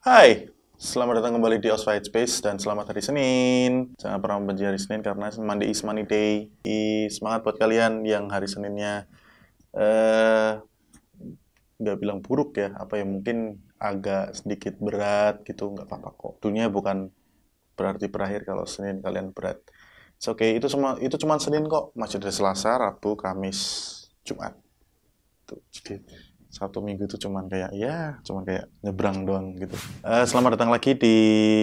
Hai, selamat datang kembali di Osva Headspace dan selamat hari Senin. Jangan pernah membenci hari Senin karena Monday is money day. Semangat buat kalian yang hari Seninnya nggak bilang buruk ya, apa ya mungkin agak sedikit berat gitu, nggak apa-apa kok. Dunia bukan berarti berakhir kalau Senin kalian berat. Oke, itu cuma Senin kok, masih ada Selasa, Rabu, Kamis, Jumat. Tuh, jadi satu minggu itu cuman kayak nyebrang doang gitu. Selamat datang lagi di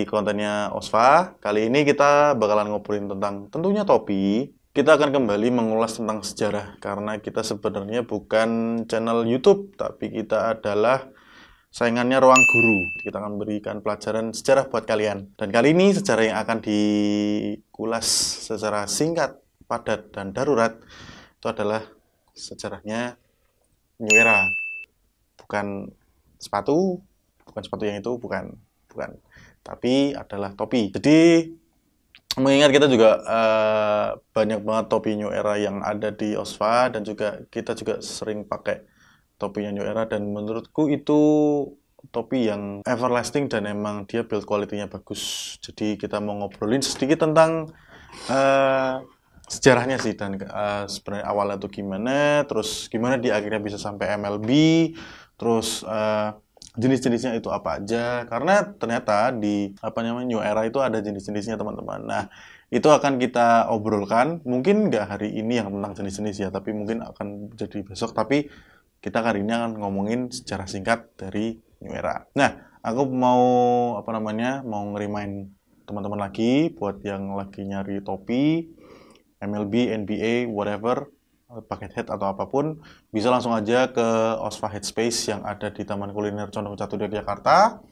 kontennya Osva. Kali ini kita bakalan ngobrolin tentang tentunya topi. Kita akan kembali mengulas tentang sejarah karena kita sebenarnya bukan channel YouTube, tapi kita adalah saingannya Ruang Guru. Kita akan memberikan pelajaran sejarah buat kalian. Dan kali ini sejarah yang akan dikulas secara singkat, padat, dan darurat itu adalah sejarahnya New Era. Bukan sepatu yang itu, bukan, tapi adalah topi. Jadi mengingat kita juga banyak banget topi New Era yang ada di Osva dan juga kita juga sering pakai topinya New Era dan menurutku itu topi yang everlasting dan emang dia build quality-nya bagus. Jadi kita mau ngobrolin sedikit tentang sejarahnya sih dan sebenarnya awalnya tuh gimana, terus gimana dia akhirnya bisa sampai MLB, terus jenis-jenisnya itu apa aja, karena ternyata di New Era itu ada jenis-jenisnya teman-teman. Nah, itu akan kita obrolkan, mungkin nggak hari ini yang tentang jenis-jenis ya, tapi mungkin akan jadi besok, tapi kita kali ini akan ngomongin sejarah singkat dari New Era. Nah, aku mau mau ngerimain teman-teman lagi buat yang lagi nyari topi MLB, NBA, whatever, paket head atau apapun, bisa langsung aja ke Osva Headspace yang ada di Taman Kuliner Condong Catu Yogyakarta.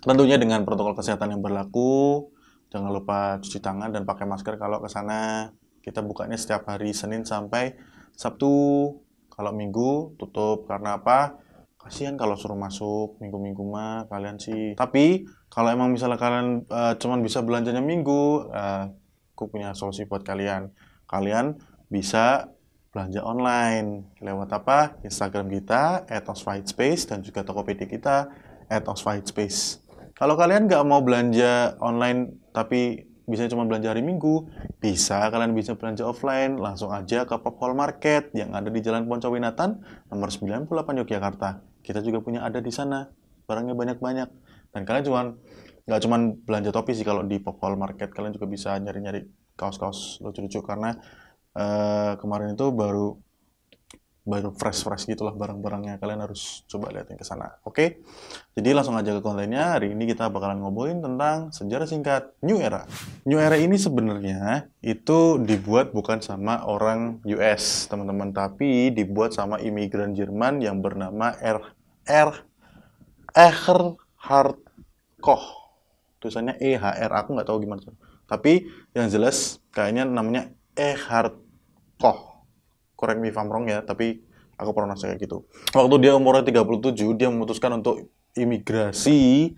Tentunya dengan protokol kesehatan yang berlaku. Jangan lupa cuci tangan dan pakai masker kalau ke sana. Kita bukanya setiap hari Senin sampai Sabtu. Kalau Minggu tutup karena apa? Kasihan kalau suruh masuk minggu-minggu mah kalian sih. Tapi kalau emang misalnya kalian cuman bisa belanjanya Minggu, aku punya solusi buat kalian. Kalian bisa belanja online lewat apa? Instagram kita @osvaheadspace dan juga Tokopedia kita @osvaheadspace. Kalau kalian nggak mau belanja online tapi bisa cuma belanja hari Minggu, kalian bisa belanja offline, langsung aja ke Popol Market yang ada di Jalan Poncowinatan nomor 98 Yogyakarta. Kita juga punya ada di sana, barangnya banyak-banyak. Dan kalian nggak cuma belanja topi sih kalau di Popol Market, kalian juga bisa nyari-nyari kaos-kaos lucu-lucu karena kemarin itu baru fresh gitulah barang-barangnya. Kalian harus coba liatin ke sana. Oke? Jadi langsung aja ke kontennya. Hari ini kita bakalan ngobrolin tentang sejarah singkat New Era. New Era ini sebenarnya itu dibuat bukan sama orang US, teman-teman, tapi dibuat sama imigran Jerman yang bernama Ehrhard Koch. Tulisannya EHR, aku nggak tahu gimana. Tapi yang jelas kayaknya namanya Ehrhard Koch. Correct me if I'm wrong ya, tapi aku pernah kayak gitu. Waktu dia umurnya 37, dia memutuskan untuk imigrasi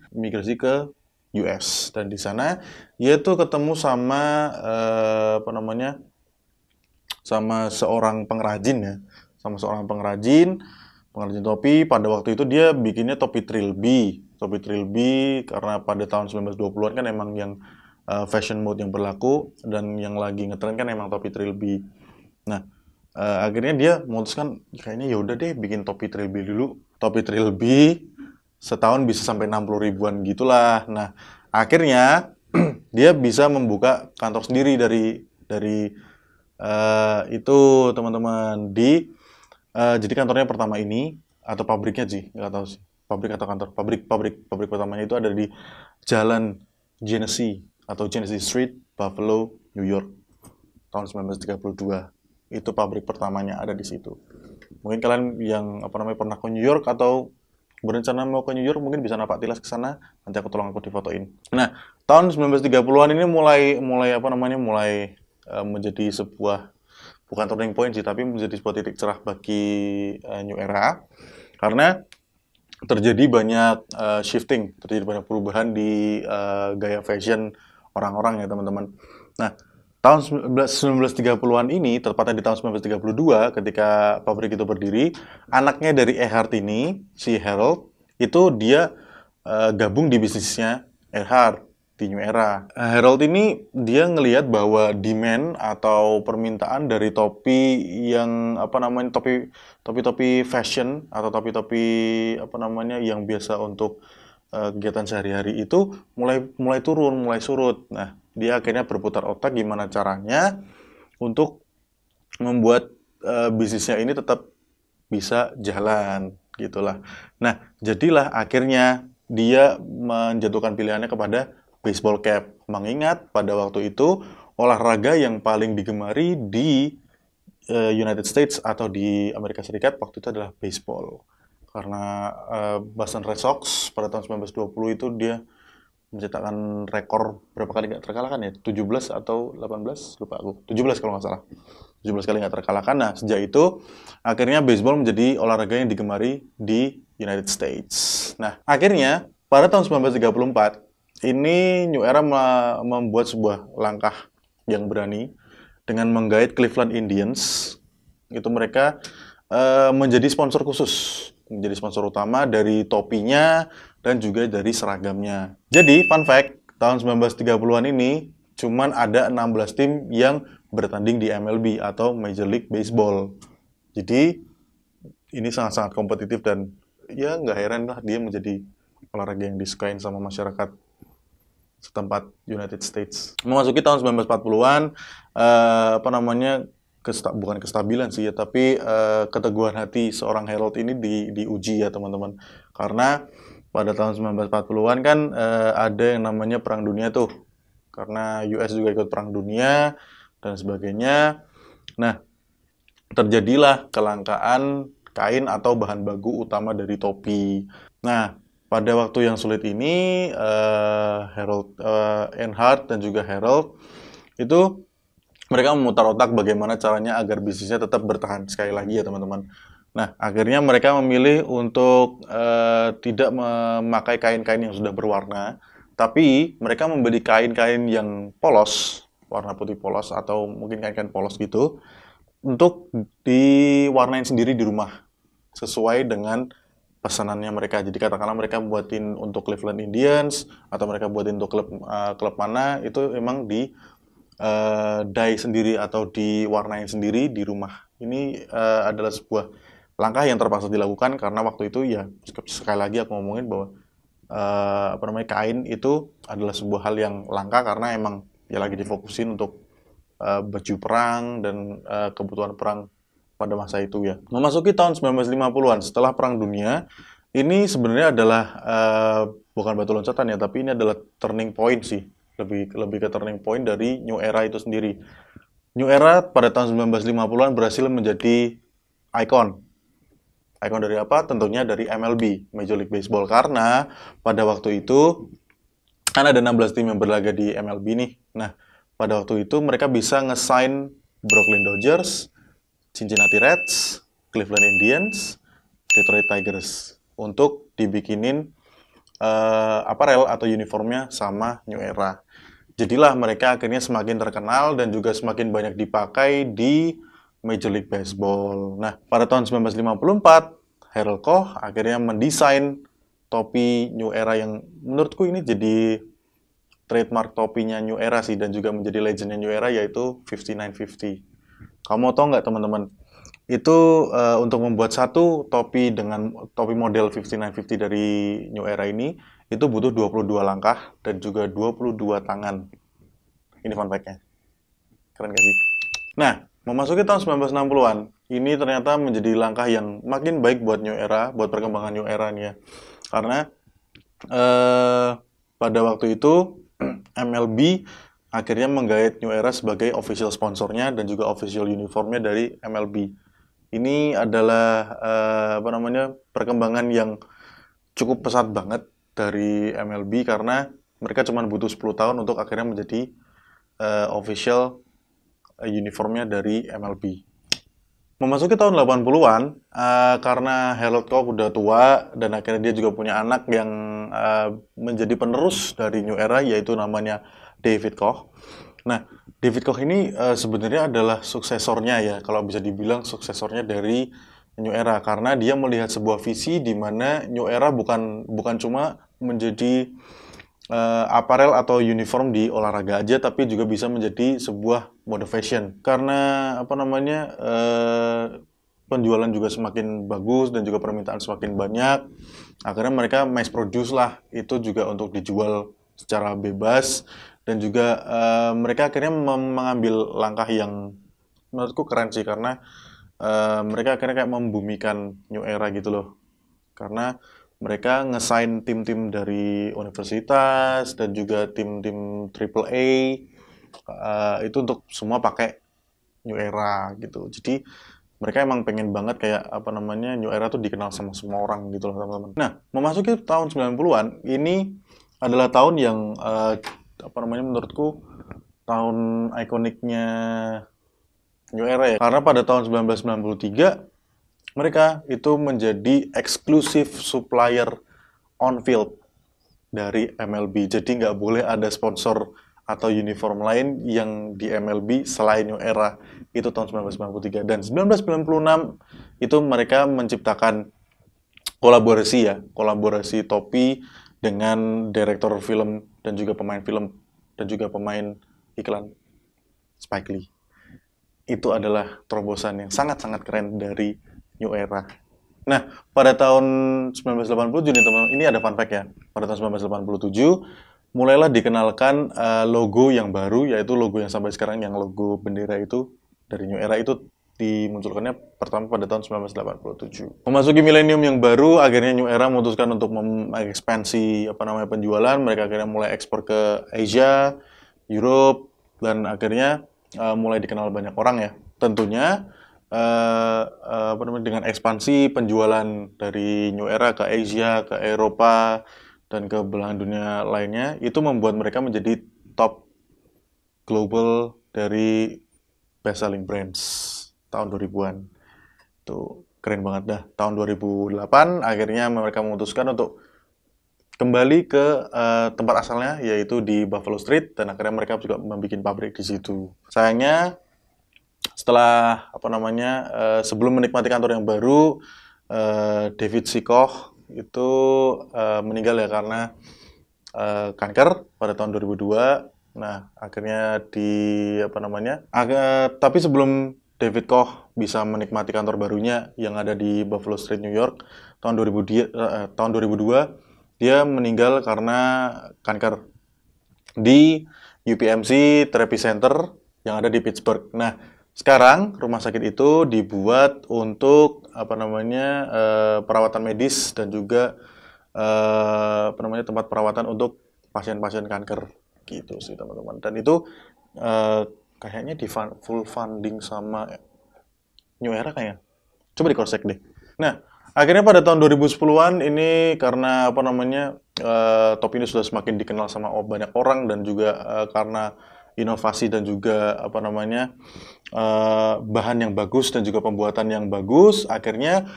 ke US. Dan di sana dia tuh ketemu sama sama seorang pengrajin ya. Sama seorang pengrajin topi. Pada waktu itu dia bikinnya topi trilby. Topi trilby karena pada tahun 1920-an kan emang yang fashion mode yang berlaku dan yang lagi ngetren kan emang topi trilby. Nah, akhirnya dia memutuskan kayaknya ya udah deh bikin topi trilby dulu. Topi trilby setahun bisa sampai 60 ribuan gitulah. Nah, akhirnya dia bisa membuka kantor sendiri dari itu teman-teman jadi kantornya pertama ini atau pabriknya sih nggak tahu sih, pabrik atau kantor, pabrik pertamanya itu ada di Jalan Genesee atau Genesee Street, Buffalo, New York tahun 1932. Itu pabrik pertamanya ada di situ. Mungkin kalian yang pernah ke New York atau berencana mau ke New York mungkin bisa napak tilas ke sana, nanti aku difotoin. Nah, tahun 1930-an ini mulai menjadi sebuah, bukan turning point sih, tapi menjadi sebuah titik cerah bagi New Era karena terjadi banyak shifting, terjadi banyak perubahan di gaya fashion orang-orang ya teman-teman. Nah, tahun 1930-an ini, tepatnya di tahun 1932, ketika pabrik itu berdiri, anaknya dari Ehrhard ini, si Harold, itu dia gabung di bisnisnya Earhart di New Era. Harold ini dia ngelihat bahwa demand atau permintaan dari topi yang topi fashion atau topi yang biasa untuk kegiatan sehari-hari itu mulai turun, mulai surut. Nah, dia akhirnya berputar otak gimana caranya untuk membuat bisnisnya ini tetap bisa jalan gitulah. Nah, jadilah akhirnya dia menjatuhkan pilihannya kepada baseball cap, mengingat pada waktu itu olahraga yang paling digemari di United States atau di Amerika Serikat waktu itu adalah baseball. Karena Boston Red Sox pada tahun 1920 itu dia mencetakkan rekor berapa kali nggak terkalahkan ya? 17 atau 18? Lupa aku. 17 kalau nggak salah. 17 kali nggak terkalahkan. Nah, sejak itu akhirnya baseball menjadi olahraga yang digemari di United States. Nah, akhirnya pada tahun 1934 ini New Era membuat sebuah langkah yang berani dengan menggait Cleveland Indians. Itu mereka menjadi sponsor khusus, menjadi sponsor utama dari topinya dan juga dari seragamnya. Jadi, fun fact, tahun 1930-an ini cuman ada 16 tim yang bertanding di MLB atau Major League Baseball. Jadi, ini sangat-sangat kompetitif dan ya nggak heran lah dia menjadi olahraga yang disukain sama masyarakat setempat United States. Memasuki tahun 1940-an, bukan kestabilan sih ya, tapi keteguhan hati seorang Harold ini diuji ya teman-teman. Karena pada tahun 1940-an kan ada yang namanya Perang Dunia tuh. Karena US juga ikut Perang Dunia dan sebagainya. Nah, terjadilah kelangkaan kain atau bahan baku utama dari topi. Nah, pada waktu yang sulit ini, Earhart dan juga Harold itu mereka memutar otak bagaimana caranya agar bisnisnya tetap bertahan. Sekali lagi ya teman-teman. Nah, akhirnya mereka memilih untuk tidak memakai kain-kain yang sudah berwarna, tapi mereka membeli kain-kain yang polos, warna putih polos atau mungkin kain-kain polos gitu, untuk diwarnain sendiri di rumah sesuai dengan pesanannya mereka. Jadi katakanlah mereka buatin untuk Cleveland Indians atau mereka buatin untuk klub mana, itu emang di dye sendiri atau diwarnain sendiri di rumah. Ini adalah sebuah langkah yang terpaksa dilakukan karena waktu itu ya sekali lagi aku ngomongin bahwa kain itu adalah sebuah hal yang langka karena emang ya lagi difokusin untuk baju perang dan kebutuhan perang pada masa itu ya. Memasuki tahun 1950-an setelah Perang Dunia, ini sebenarnya adalah bukan batu loncatan ya, tapi ini adalah turning point sih. Lebih ke turning point dari New Era itu sendiri. New Era pada tahun 1950-an berhasil menjadi ikon. Ikon dari apa? Tentunya dari MLB, Major League Baseball. Karena pada waktu itu kan ada 16 tim yang berlaga di MLB nih. Nah, pada waktu itu mereka bisa nge-sign Brooklyn Dodgers, Cincinnati Reds, Cleveland Indians, Detroit Tigers untuk dibikinin apparel atau uniformnya sama New Era. Jadilah mereka akhirnya semakin terkenal dan juga semakin banyak dipakai di Major League Baseball. Nah, pada tahun 1954, Harold Koch akhirnya mendesain topi New Era yang menurutku ini jadi trademark topinya New Era sih dan juga menjadi legendnya New Era yaitu 5950. Kamu tahu nggak teman-teman, itu untuk membuat satu topi dengan topi model 5950 dari New Era ini, itu butuh 22 langkah dan juga 22 tangan. Ini fun fact-nya. Keren gak sih? Nah, memasuki tahun 1960-an, ini ternyata menjadi langkah yang makin baik buat New Era, buat perkembangan New Era nih ya. Karena pada waktu itu, MLB akhirnya menggait New Era sebagai official sponsornya dan juga official uniformnya dari MLB. Ini adalah perkembangan yang cukup pesat banget dari MLB karena mereka cuma butuh 10 tahun untuk akhirnya menjadi official uniformnya dari MLB. Memasuki tahun 80-an, karena Harold Koch udah tua dan akhirnya dia juga punya anak yang menjadi penerus dari New Era, yaitu namanya David Koch. Nah, David Koch ini sebenarnya adalah suksesornya ya, kalau bisa dibilang suksesornya dari New Era, karena dia melihat sebuah visi di mana New Era bukan cuma menjadi aparel atau uniform di olahraga aja, tapi juga bisa menjadi sebuah mode fashion. Karena apa namanya penjualan juga semakin bagus dan juga permintaan semakin banyak, akhirnya mereka mass produce lah itu juga untuk dijual secara bebas, dan juga mereka akhirnya mengambil langkah yang menurutku keren sih, karena mereka akhirnya kayak membumikan New Era gitu loh. Karena mereka ngesign tim-tim dari universitas dan juga tim-tim AAA itu untuk semua pakai New Era gitu. Jadi mereka emang pengen banget kayak apa namanya New Era tuh dikenal sama semua orang gitu loh teman-teman. Nah, memasuki tahun 90-an ini adalah tahun yang apa namanya menurutku tahun ikoniknya New Era ya. Karena pada tahun 1993 mereka itu menjadi eksklusif supplier on field dari MLB. Jadi nggak boleh ada sponsor atau uniform lain yang di MLB selain New Era. Itu tahun 1993. Dan 1996 itu mereka menciptakan kolaborasi topi dengan direktur film dan juga pemain film dan juga pemain iklan Spike Lee. Itu adalah terobosan yang sangat-sangat keren dari New Era. Nah, pada tahun 1987 nih teman-teman, ini ada fun fact ya. Pada tahun 1987 mulailah dikenalkan logo yang baru, yaitu logo yang sampai sekarang yang logo bendera itu dari New Era itu dimunculkannya pertama pada tahun 1987. Memasuki milenium yang baru, akhirnya New Era memutuskan untuk mengekspansi apa namanya penjualan. Mereka akhirnya mulai ekspor ke Asia, Europe, dan akhirnya mulai dikenal banyak orang ya. Tentunya apa namanya dengan ekspansi penjualan dari New Era ke Asia, ke Eropa, dan ke belahan dunia lainnya, itu membuat mereka menjadi top global dari best selling brands tahun 2000-an. Itu keren banget dah. Tahun 2008 akhirnya mereka memutuskan untuk kembali ke tempat asalnya, yaitu di Buffalo Street, dan akhirnya mereka juga membuat pabrik di situ. Sayangnya setelah apa namanya sebelum menikmati kantor yang baru, David C. Koch itu meninggal ya karena kanker pada tahun 2002. Nah, akhirnya apa namanya? Tapi sebelum David Koch bisa menikmati kantor barunya yang ada di Buffalo Street, New York, tahun 2002 dia meninggal karena kanker di UPMC Therapy Center yang ada di Pittsburgh. Nah, sekarang rumah sakit itu dibuat untuk apa namanya perawatan medis dan juga apa namanya tempat perawatan untuk pasien-pasien kanker gitu sih teman-teman. Dan itu kayaknya di full funding sama New Era kayaknya. Coba di cross check deh. Nah, akhirnya pada tahun 2010-an ini karena apa namanya topi ini sudah semakin dikenal sama banyak orang dan juga karena inovasi dan juga apa namanya bahan yang bagus dan juga pembuatan yang bagus, akhirnya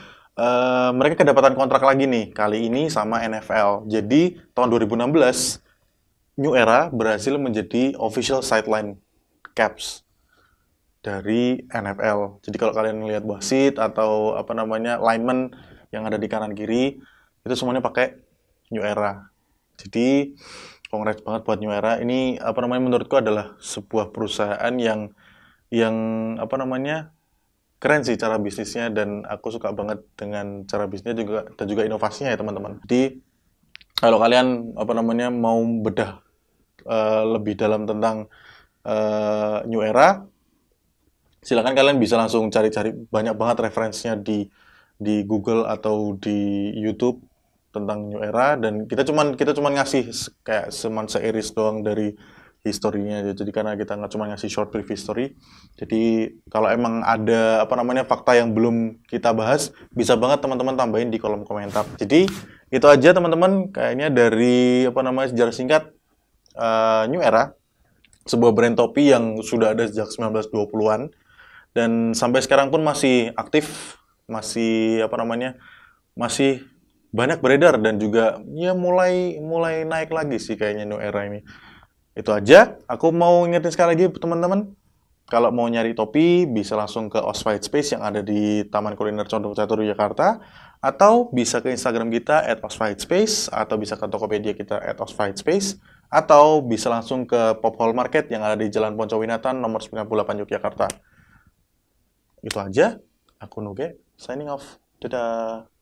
mereka kedapatan kontrak lagi nih kali ini sama NFL. Jadi tahun 2016 New Era berhasil menjadi official sideline caps dari NFL. Jadi kalau kalian lihat wasit atau apa namanya lineman yang ada di kanan kiri itu semuanya pakai New Era. Jadi congrats banget buat New Era. Ini apa namanya menurutku adalah sebuah perusahaan yang apa namanya keren sih cara bisnisnya, dan aku suka banget dengan cara bisnisnya juga dan juga inovasinya ya teman-teman. Jadi kalau kalian apa namanya mau bedah lebih dalam tentang New Era, silakan kalian bisa langsung cari-cari banyak banget referensinya di Google atau di YouTube tentang New Era, dan kita cuman ngasih kayak seiris doang dari historinya aja. Jadi karena kita nggak cuma ngasih short brief history, jadi kalau emang ada apa namanya fakta yang belum kita bahas, bisa banget teman-teman tambahin di kolom komentar. Jadi itu aja teman-teman, kayaknya dari apa namanya sejarah singkat New Era, sebuah brand topi yang sudah ada sejak 1920-an dan sampai sekarang pun masih aktif, masih apa namanya masih banyak beredar dan juga ya mulai naik lagi sih kayaknya New Era ini. Itu aja. Aku mau ingetin sekali lagi teman-teman, kalau mau nyari topi bisa langsung ke Oswald Space yang ada di Taman Kuliner Condong Catur Jakarta, Atau bisa ke Instagram kita @osvahitspace, atau bisa ke Tokopedia kita @osvahitspace, atau bisa langsung ke Pop Hall Market yang ada di Jalan Poncowinatan nomor 98 Yogyakarta. Itu aja. Aku Nuge, signing off. Dadah.